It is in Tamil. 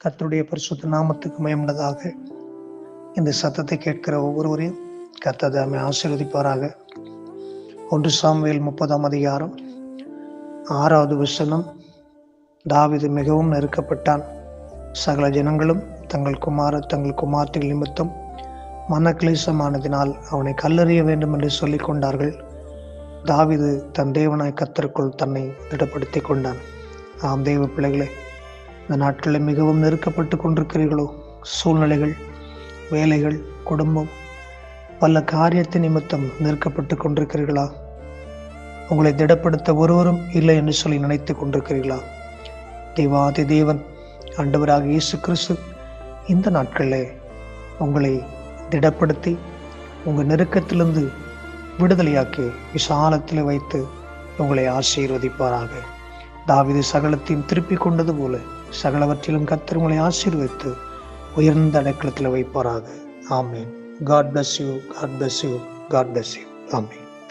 கர்த்தருடைய பரிசுத்த நாமத்துக்கு மகிமையுண்டாதாக. இந்த சத்தத்தை கேட்கிற ஒவ்வொருவரையும் கர்த்தர் தாமே ஆசீர்வதிப்பாராக. 1 சாமுவேல் 30 6வது வசனம். தாவீது மிகவும் நெருக்கப்பட்டான். சகல ஜனங்களும் தங்கள் குமார்த்திகள் நிமித்தம் மனக்லேசமானதினால் அவனை கல்லெறிய வேண்டும் என்று சொல்லிக் கொண்டார்கள். தாவீது தன் தேவனாய் கர்த்தருக்குள் தன்னை திடப்படுத்தி கொண்டான். ஆம் தேவ பிள்ளைகளே, இந்த நாட்களில் மிகவும் நெருக்கப்பட்டு கொண்டிருக்கிறீர்களோ? சூழ்நிலைகள், வேலைகள், குடும்பம், பல காரியத்தின் நிமித்தம் நெருக்கப்பட்டு கொண்டிருக்கிறீர்களா? உங்களை திடப்படுத்த ஒருவரும் இல்லை என்று சொல்லி நினைத்து கொண்டிருக்கிறீர்களா? தேவாதி தேவன் ஆண்டவராக இயேசு கிறிஸ்து இந்த நாட்களில் உங்களை திடப்படுத்தி உங்கள் நெருக்கத்திலிருந்து விடுதலையாக்கி விசாலத்தில் வைத்து உங்களை ஆசீர்வதிப்பாராக. தாவீது சகலத்தையும் திருப்பிக் கொண்டது போல சகலவற்றிலும் கர்த்தர் உங்களை ஆசீர்வதித்து உயர்ந்த அடைக்கலத்தில் வைப்பாராக. ஆமென். God bless you. God bless you. God bless you. Amen.